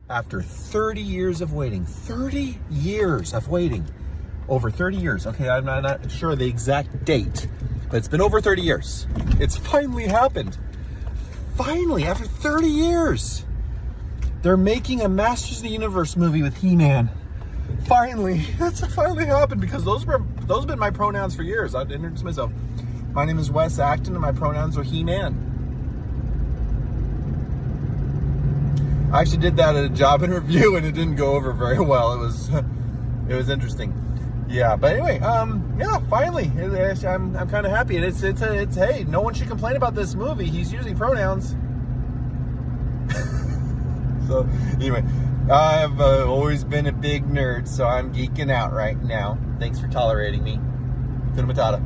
after 30 years of waiting. 30 years of waiting. Over 30 years. Okay, I'm not sure the exact date, but it's been over 30 years. It's finally happened. Finally, after 30 years. They're making a Masters of the Universe movie with He-Man. Finally. That's finally happened, because those have been my pronouns for years. I'd introduce myself. My name is Wes Acton, and my pronouns are He-Man. I actually did that at a job interview, and it didn't go over very well. It was interesting. Yeah, but anyway, yeah, finally, I'm kind of happy, and it's hey, no one should complain about this movie. He's using pronouns. So anyway, I've always been a big nerd, so I'm geeking out right now. Thanks for tolerating me. Kuna Matata.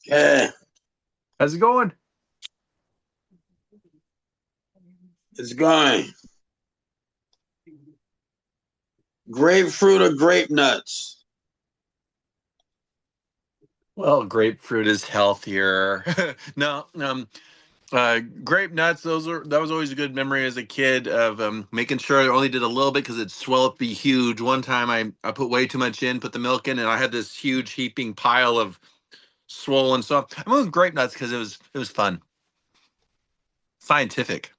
Yeah. How's it going? It's going. Grapefruit or grape nuts? Well, grapefruit is healthier. No, grape nuts. That was always a good memory as a kid of making sure I only did a little bit because it'd swell up, be huge. One time I put way too much in, put the milk in, and I had this huge heaping pile of swollen stuff. I went with grape nuts because it was fun, scientific.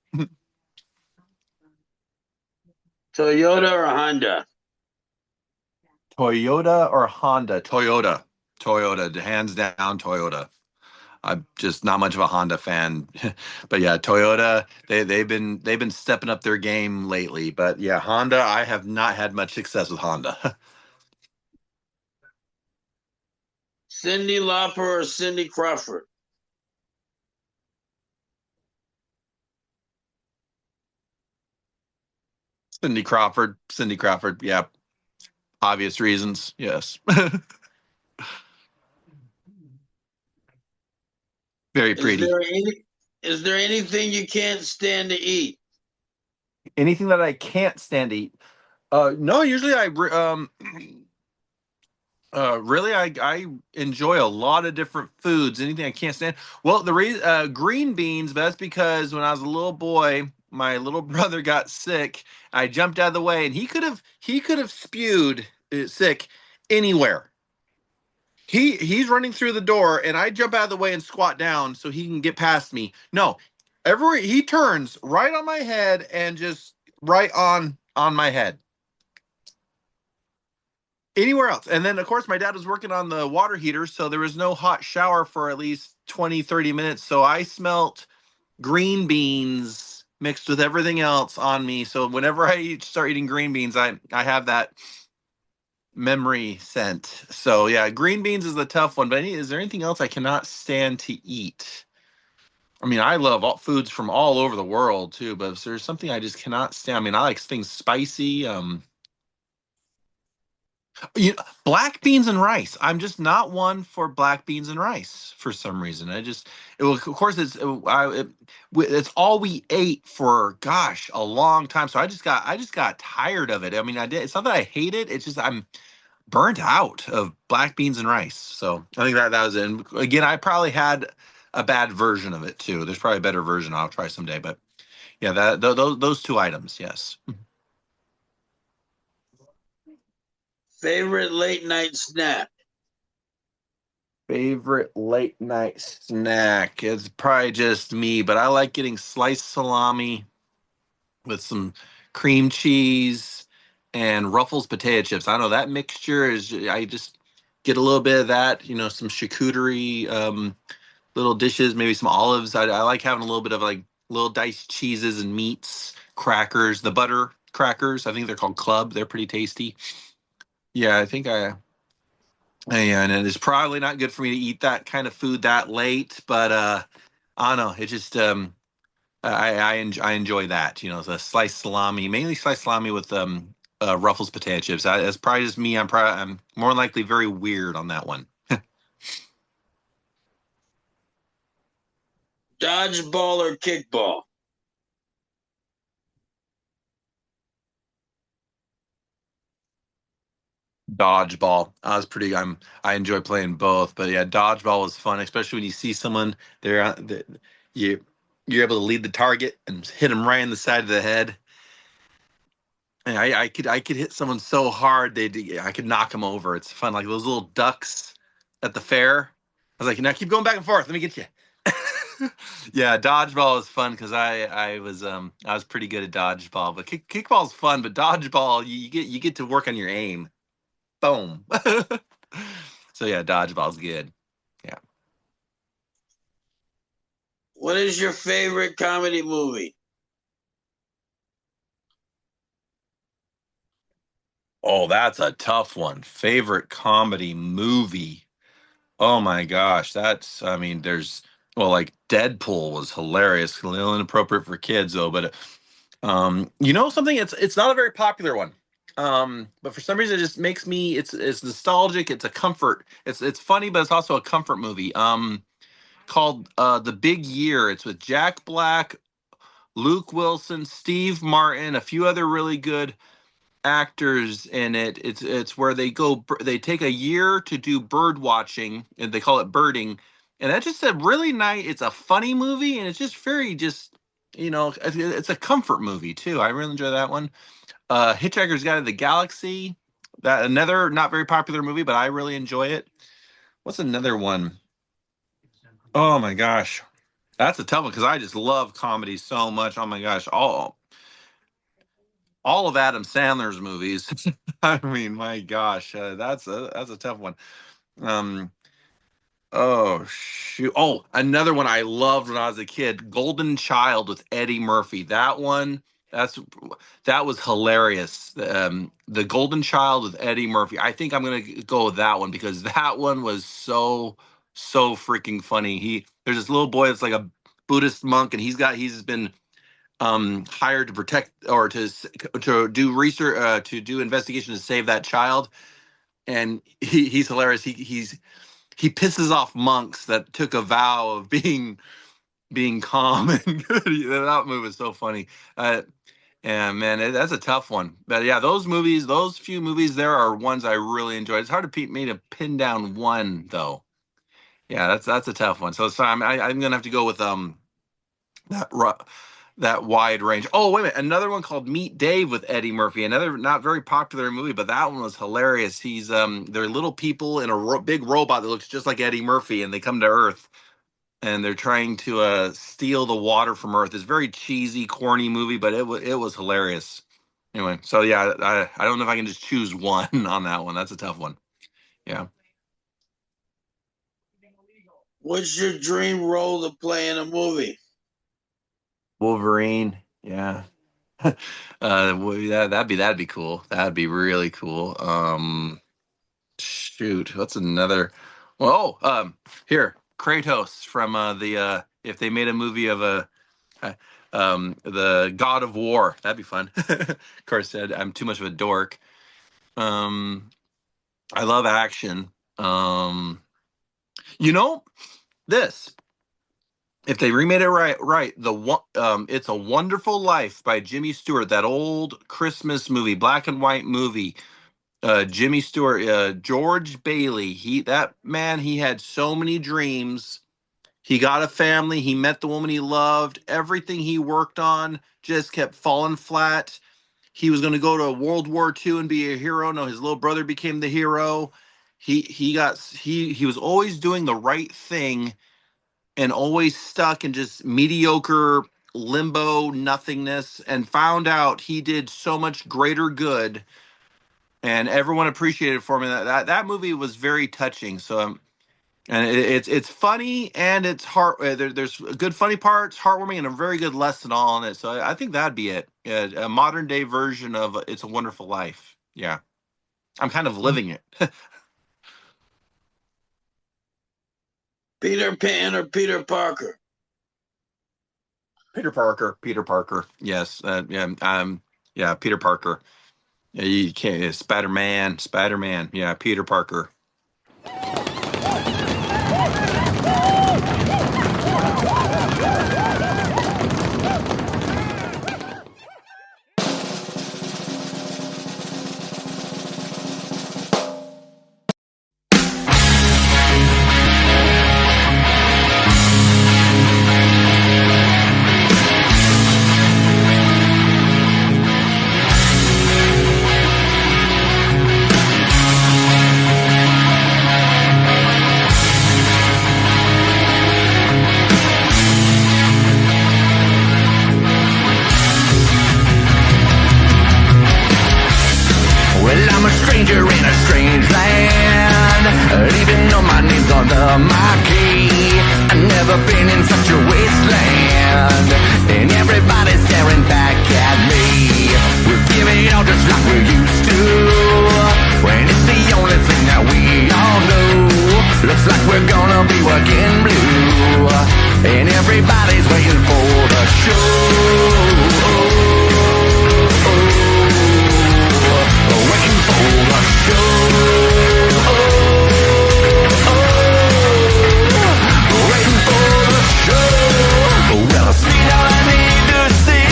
Toyota or Honda? Toyota or Honda? Toyota, hands down, Toyota. I'm just not much of a Honda fan, but yeah, Toyota. They've been stepping up their game lately. But yeah, Honda. I have not had much success with Honda. Cyndi Lauper or Cindy Crawford? Cindy Crawford. Yeah, obvious reasons. Yes. Very pretty. Is there anything you can't stand to eat? Anything that I can't stand to eat? No. Usually really, I enjoy a lot of different foods. Anything I can't stand. Well, the reason green beans. But that's because when I was a little boy, my little brother got sick. I jumped out of the way, and he could have spewed sick anywhere. He's running through the door, and I jump out of the way and squat down so he can get past me. No, everywhere he turns right on my head and just right on my head. Anywhere else. And then, of course, my dad was working on the water heater, so there was no hot shower for at least 20, 30 minutes. So I smelt green beans mixed with everything else on me. So whenever I start eating green beans, I have that memory scent. So yeah, green beans is the tough one. But is there anything else I cannot stand to eat? I mean, I love all foods from all over the world too, but if there's something I just cannot stand, I mean, I like things spicy. Black beans and rice. I'm just not one for black beans and rice for some reason. Of course, it's all we ate for gosh a long time. So I just got tired of it. I mean, I did. It's not that I hate it. It's just I'm burnt out of black beans and rice. So I think that was it. And again, I probably had a bad version of it too. There's probably a better version I'll try someday. But yeah, those two items, yes. Favorite late night snack? Favorite late night snack is probably just me, but I like getting sliced salami with some cream cheese and Ruffles potato chips. I know that mixture I just get a little bit of that, some charcuterie little dishes, maybe some olives. I like having a little bit of like little diced cheeses and meats, crackers, the butter crackers. I think they're called Club. They're pretty tasty. Yeah, I think and it's probably not good for me to eat that kind of food that late, but I don't know. It just I enjoy that. The sliced salami, mainly sliced salami with Ruffles potato chips. That's probably just me. I'm more likely very weird on that one. Dodgeball or kickball? Dodgeball. I enjoy playing both, but yeah, dodgeball is fun, especially when you see someone there. You you're able to lead the target and hit them right in the side of the head. And I could hit someone so hard I could knock them over. It's fun, like those little ducks at the fair. I was like, now keep going back and forth. Let me get you. Yeah, dodgeball is fun because I was pretty good at dodgeball, but kickball is fun. But dodgeball, you get to work on your aim. Boom. So yeah, dodgeball's good. Yeah. What is your favorite comedy movie? Oh, that's a tough one. Favorite comedy movie. Oh my gosh, I mean, like Deadpool was hilarious, a little inappropriate for kids though, but you know something? It's not a very popular one. But for some reason it just makes me it's nostalgic, it's a comfort. It's funny, but it's also a comfort movie. Called The Big Year. It's with Jack Black, Luke Wilson, Steve Martin, a few other really good actors in it. It's where they take a year to do bird watching, and they call it birding. And that's just a really nice. It's a funny movie, and it's just very it's a comfort movie too. I really enjoy that one. Hitchhiker's Guide to the Galaxy. That another not very popular movie, but I really enjoy it. What's another one? Oh my gosh, that's a tough one because I just love comedy so much. Oh my gosh, all of Adam Sandler's movies. I mean, my gosh, that's a tough one. Um, oh shoot. Oh, another one I loved when I was a kid, Golden Child with Eddie Murphy. That's that was hilarious. The Golden Child with Eddie Murphy. I think I'm gonna go with that one because that one was so freaking funny. There's this little boy that's like a Buddhist monk, and he's been hired to protect or to do research to do investigation to save that child, and he's hilarious. He pisses off monks that took a vow of being calm and good. That movie is so funny. And man, that's a tough one. But yeah, those few movies there are ones I really enjoyed. It's hard to me to pin down one though. Yeah, that's a tough one. So I'm gonna have to go with that that wide range. Oh, wait a minute. Another one called Meet Dave with Eddie Murphy. Another not very popular movie, but that one was hilarious. They're little people in a big robot that looks just like Eddie Murphy, and they come to Earth and they're trying to steal the water from Earth. It's a very cheesy, corny movie, but it was hilarious. Anyway, so yeah, I don't know if I can just choose one on that one. That's a tough one. Yeah. What's your dream role to play in a movie? Wolverine. Yeah. Yeah, that'd be cool. That'd be really cool. Shoot, what's another? Well, here, Kratos from the if they made a movie of uh, the God of War, that'd be fun. Of course, I'm too much of a dork. Um, I love action. You know this. If they remade it right, It's a Wonderful Life by Jimmy Stewart, that old Christmas movie, black and white movie. Jimmy Stewart, George Bailey. He had so many dreams. He got a family. He met the woman he loved. Everything he worked on just kept falling flat. He was going to go to World War II and be a hero. No, his little brother became the hero. He was always doing the right thing and always stuck in just mediocre limbo nothingness, and found out he did so much greater good, and everyone appreciated it for me. That movie was very touching. So and it's funny and it's there's good funny parts, heartwarming, and a very good lesson all in it. So I think that'd be it. A modern day version of It's a Wonderful Life. Yeah, I'm kind of living it. Peter Pan or Peter Parker? Peter Parker. Peter Parker. Yes. Yeah. Yeah. Peter Parker. Yeah, you can't. Spider Man. Spider Man. Yeah. Peter Parker. my key. I've never been in such a wasteland, and everybody's staring back at me. We're giving it all just like we used to, when it's the only thing that we all know. Looks like we're gonna be working blue, and everybody's waiting for the show. Waiting for the show. Waiting for the show. Well, I've seen all I need to see.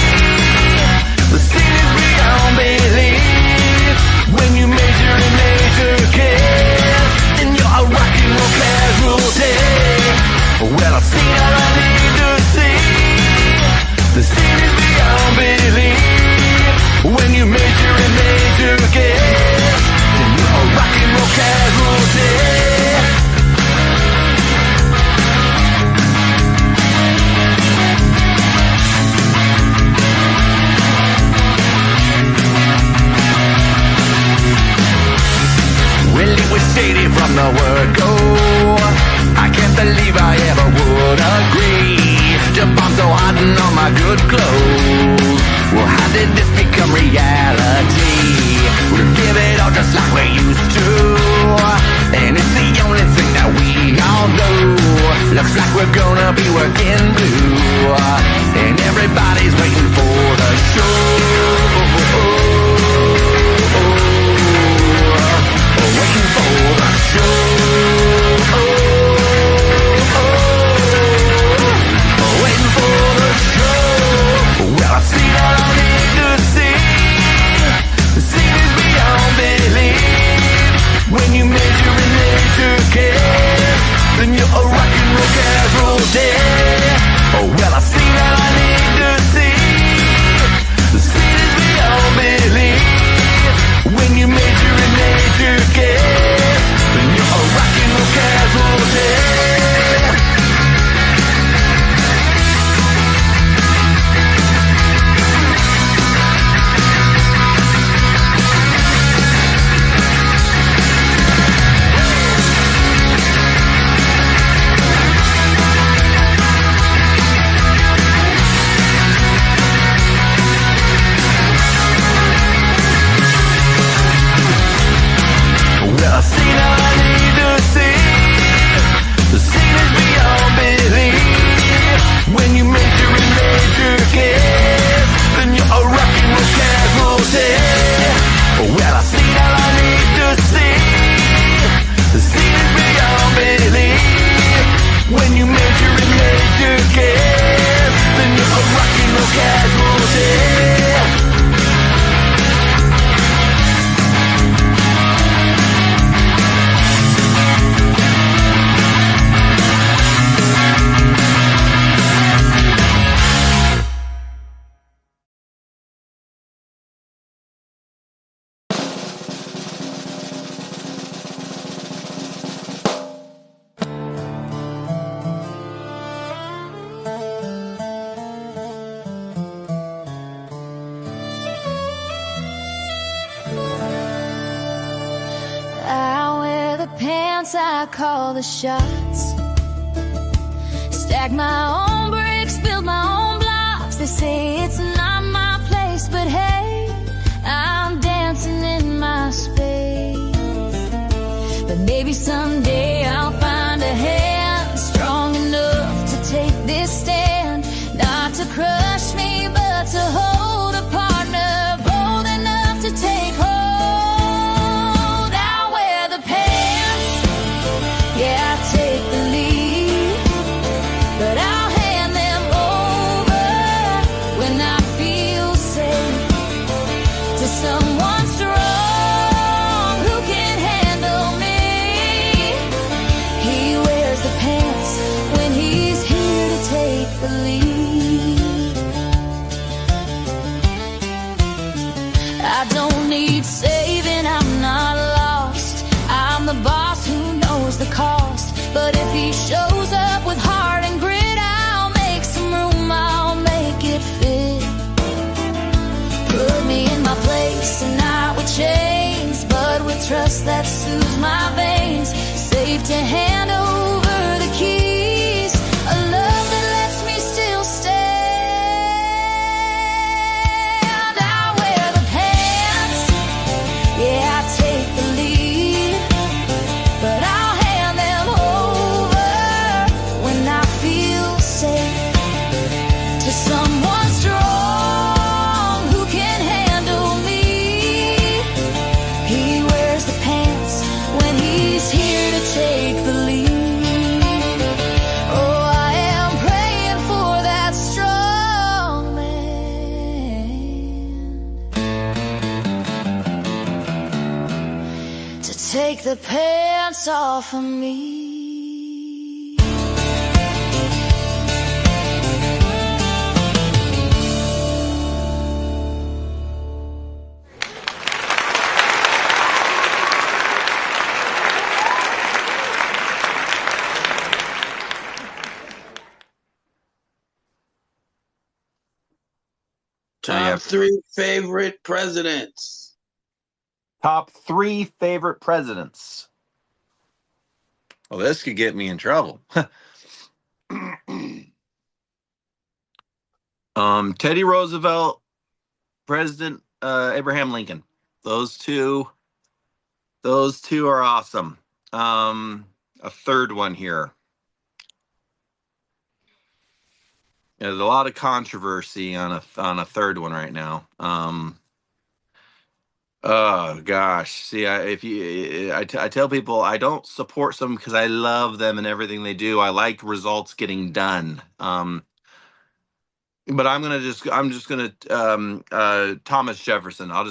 The scene is beyond belief. When you measure in major care, then you're a rock and roll casualty. Well, I've seen all I need to see. The scene is beyond belief. When you measure in major care, then you're a rock and roll casualty. Well, it was shady from the word go. I can't believe I ever would agree to bomb so hot and on my good clothes. Well, how did this become reality? We'll give it all just like we used to, and it's the only thing that we all know. Looks like we're gonna be working blue, and everybody's waiting for the show. Waiting for the show. Waiting for the show. Well, I've seen all I need to see. The scene is beyond belief. When you measure in major care, then you're a rock and roll casualty. Well, I've seen all I need to see. The scene is beyond belief. When you major in major care, then you're a rock and roll casualty. I've seen all I need to see. The scene is beyond belief. When you major in major care, then you're a rock and roll casualty. Well, I've seen all I need to see. The scene is beyond belief. When you major in major care, then you're a rock and roll casualty. I call the shots. Stack my own bricks, build my own blocks. They say it's not my place, but hey, I'm dancing in my space. But maybe someday I'll find a hand strong enough to take this stand. Not to crush me, but to hold a partner bold enough to take hold. I'll wear the pants, yeah, I take the lead, but I'll hand them over when I feel safe to someone strong who can handle me. He wears the pants when he's here to take the lead. I don't need saving, I'm not lost. I'm the boss who knows the cost. But if he shows up with heart and grit, I'll make some room, I'll make it fit. Put me in my place and not with chains, but with trust that soothes my veins. Safe to hand over to someone strong who can handle me. He wears the pants when he's here to take the lead. Oh, I am praying for that strong man to take the pants off of me. Top 3 favorite presidents. Top 3 favorite presidents. Well, this could get me in trouble. Teddy Roosevelt, President Abraham Lincoln. Those two are awesome. A third one here. There's a lot of controversy on a third one right now. Oh gosh, see, I tell people I don't support some because I love them and everything they do. I like results getting done. But I'm just gonna Thomas Jefferson. I'll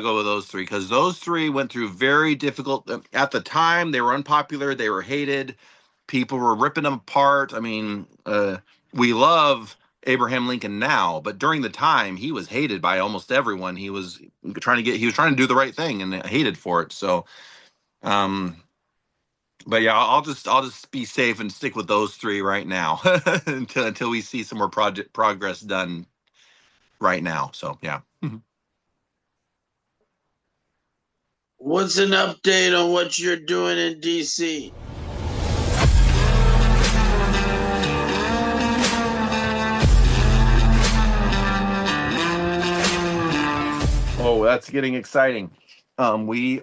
go with those three because those three went through very difficult at the time. They were unpopular. They were hated. People were ripping them apart. I mean, we love Abraham Lincoln now, but during the time he was hated by almost everyone. He was trying to do the right thing and hated for it. So, but yeah, I'll just be safe and stick with those three right now until we see some more progress done right now. So yeah. What's an update on what you're doing in DC? Oh, that's getting exciting. We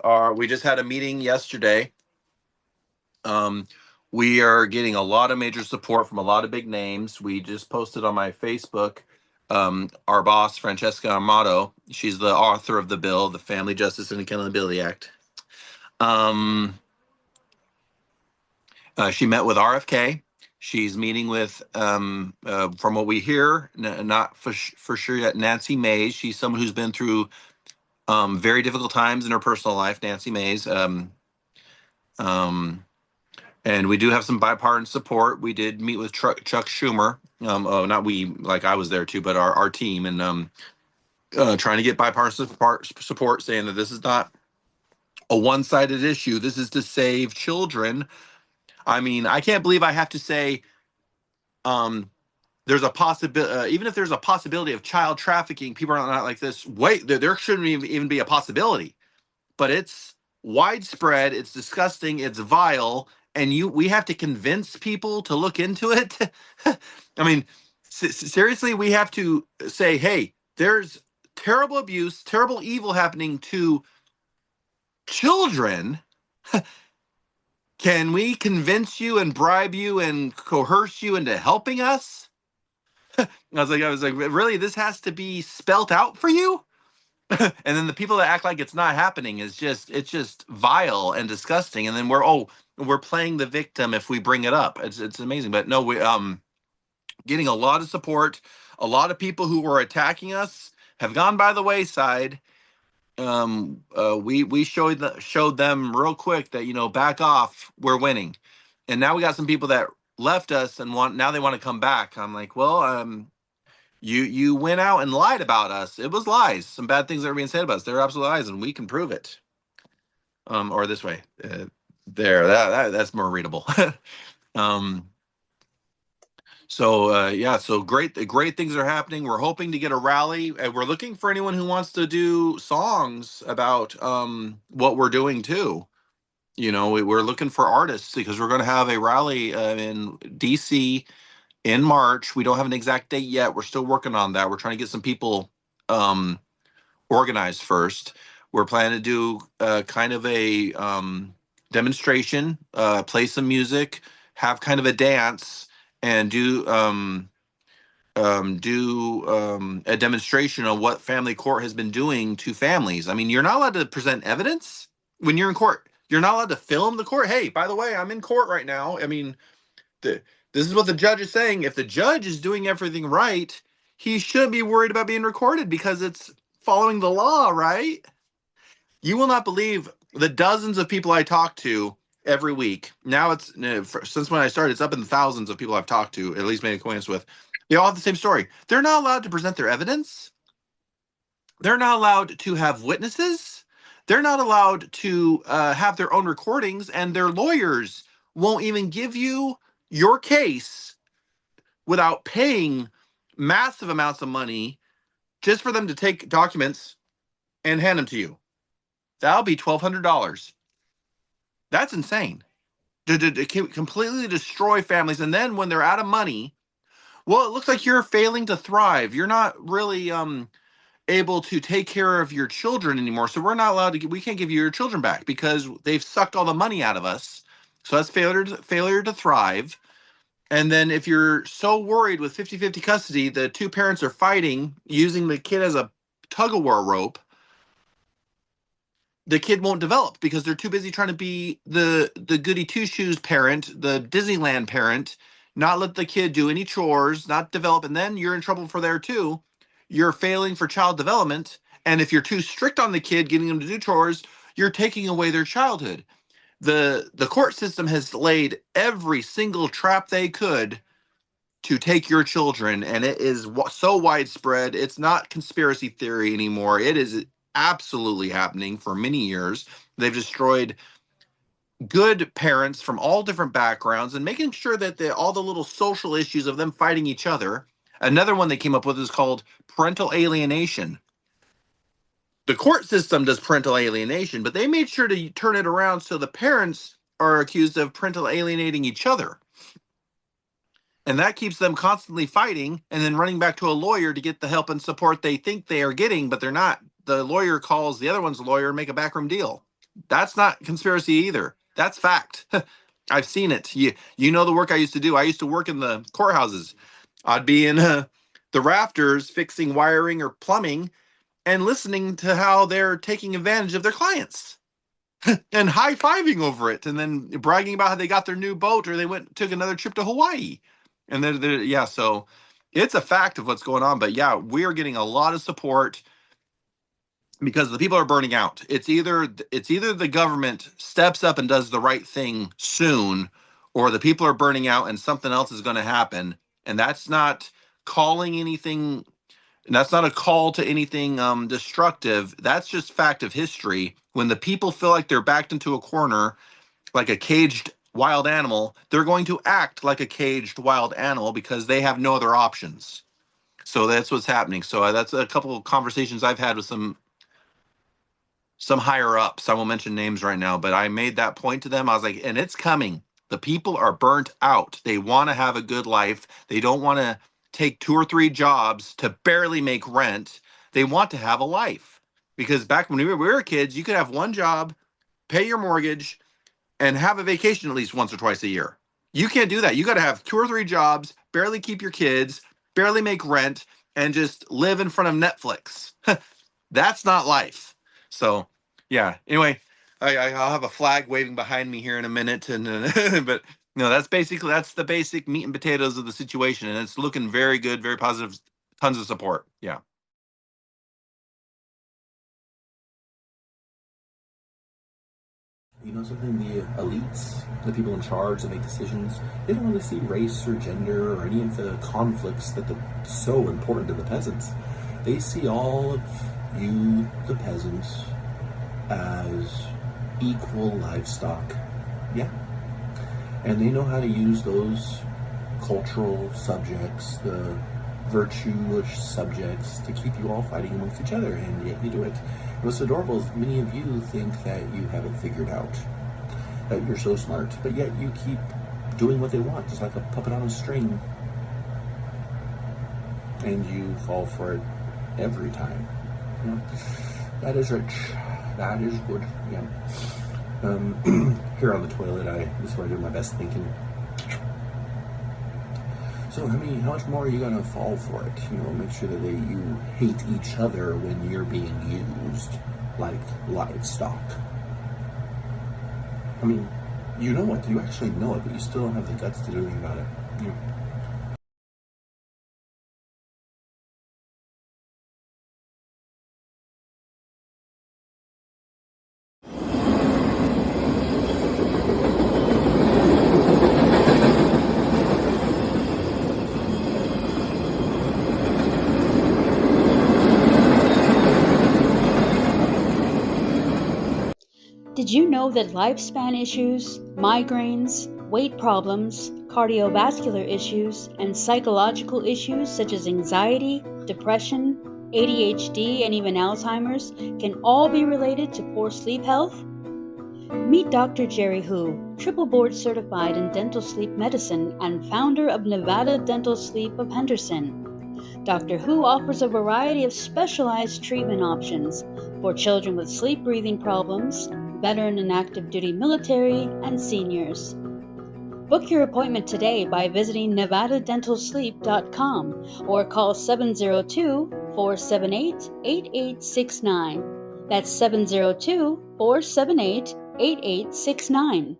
just had a meeting yesterday. We are getting a lot of major support from a lot of big names. We just posted on my Facebook, our boss, Francesca Amato. She's the author of the bill, the Family Justice and Accountability Act. She met with RFK. She's meeting with, from what we hear, not for sure yet, Nancy Mays. She's someone who's been through very difficult times in her personal life, Nancy Mays. And we do have some bipartisan support. We did meet with Chuck Schumer. Not we, like I was there too, but our team, and trying to get bipartisan support, saying that this is not a one-sided issue. This is to save children. I mean, I can't believe I have to say there's a possibility, even if there's a possibility of child trafficking, people are not like this. Wait, there shouldn't even be a possibility. But it's widespread, it's disgusting, it's vile, and we have to convince people to look into it. I mean, seriously, we have to say, hey, there's terrible abuse, terrible evil happening to children. Can we convince you and bribe you and coerce you into helping us? I was like, really, this has to be spelt out for you? And then the people that act like it's not happening it's just vile and disgusting. And then we're playing the victim if we bring it up. It's amazing. But no, we getting a lot of support. A lot of people who were attacking us have gone by the wayside. We showed them real quick that, back off, we're winning. And now we got some people that left us and now they want to come back. I'm like, well, you went out and lied about us. It was lies. Some bad things that were being said about us. They're absolute lies, and we can prove it. Or this way. That's more readable. So great things are happening. We're hoping to get a rally. We're looking for anyone who wants to do songs about what we're doing too. We're looking for artists because we're going to have a rally in DC in March. We don't have an exact date yet. We're still working on that. We're trying to get some people organized first. We're planning to do kind of a demonstration, play some music, have kind of a dance, and do do a demonstration on what family court has been doing to families. I mean, you're not allowed to present evidence when you're in court. You're not allowed to film the court. Hey, by the way, I'm in court right now. I mean, this is what the judge is saying. If the judge is doing everything right, he shouldn't be worried about being recorded because it's following the law, right? You will not believe the dozens of people I talk to every week. Now it's since when I started, it's up in the thousands of people I've talked to, at least made acquaintance with. They all have the same story. They're not allowed to present their evidence. They're not allowed to have witnesses. They're not allowed to have their own recordings, and their lawyers won't even give you your case without paying massive amounts of money just for them to take documents and hand them to you. That'll be $1,200. That's insane. To completely destroy families. And then when they're out of money, well, it looks like you're failing to thrive. You're not really able to take care of your children anymore. So we're not allowed to, we can't give you your children back because they've sucked all the money out of us. So that's failure to thrive. And then if you're so worried with 50-50 custody, the two parents are fighting, using the kid as a tug-of-war rope, the kid won't develop because they're too busy trying to be the goody two-shoes parent, the Disneyland parent, not let the kid do any chores, not develop, and then you're in trouble for there too. You're failing for child development, and if you're too strict on the kid, getting them to do chores, you're taking away their childhood. The court system has laid every single trap they could to take your children, and it is so widespread. It's not conspiracy theory anymore. It is absolutely happening for many years. They've destroyed good parents from all different backgrounds and making sure that all the little social issues of them fighting each other. Another one they came up with is called parental alienation. The court system does parental alienation, but they made sure to turn it around so the parents are accused of parental alienating each other. And that keeps them constantly fighting and then running back to a lawyer to get the help and support they think they are getting, but they're not. The lawyer calls the other one's lawyer and make a backroom deal. That's not conspiracy either. That's fact. I've seen it. You know the work I used to do. I used to work in the courthouses. I'd be in the rafters fixing wiring or plumbing and listening to how they're taking advantage of their clients and high-fiving over it and then bragging about how they got their new boat or they took another trip to Hawaii. And yeah, so it's a fact of what's going on. But yeah, we are getting a lot of support because the people are burning out. It's either the government steps up and does the right thing soon, or the people are burning out and something else is going to happen. And that's not calling anything. That's not a call to anything destructive. That's just fact of history. When the people feel like they're backed into a corner, like a caged wild animal, they're going to act like a caged wild animal because they have no other options. So that's what's happening. So that's a couple of conversations I've had with some higher ups. I won't mention names right now, but I made that point to them. I was like, and it's coming. The people are burnt out. They want to have a good life. They don't want to take 2 or 3 jobs to barely make rent. They want to have a life. Because back when we were kids, you could have one job, pay your mortgage, and have a vacation at least once or twice a year. You can't do that. You got to have 2 or 3 jobs, barely keep your kids, barely make rent, and just live in front of Netflix. That's not life. So, yeah. Anyway, I'll have a flag waving behind me here in a minute, and but no, that's the basic meat and potatoes of the situation, and it's looking very good, very positive. Tons of support. Yeah. You know something? The elites, the people in charge that make decisions, they don't really see race or gender or any of the conflicts that are so important to the peasants. They see all of you, the peasants, as equal livestock. Yeah. And they know how to use those cultural subjects, the virtue-ish subjects, to keep you all fighting amongst each other, and yet you do it. What's adorable is many of you think that you have it figured out, that you're so smart, but yet you keep doing what they want, just like a puppet on a string, and you fall for it every time. You know? That is rich. That is good. Yeah. Here on the toilet, this is where I do my best thinking. So how much more are you gonna fall for it? You know, make sure that you hate each other when you're being used like livestock. I mean, you know it. You actually know it, but you still don't have the guts to do anything about it. You know. Did you know that lifespan issues, migraines, weight problems, cardiovascular issues, and psychological issues such as anxiety, depression, ADHD, and even Alzheimer's can all be related to poor sleep health? Meet Dr. Jerry Hu, triple board certified in dental sleep medicine and founder of Nevada Dental Sleep of Henderson. Dr. Hu offers a variety of specialized treatment options for children with sleep breathing problems, veteran and active duty military, and seniors. Book your appointment today by visiting nevadadentalsleep.com or call 702-478-8869. That's 702-478-8869.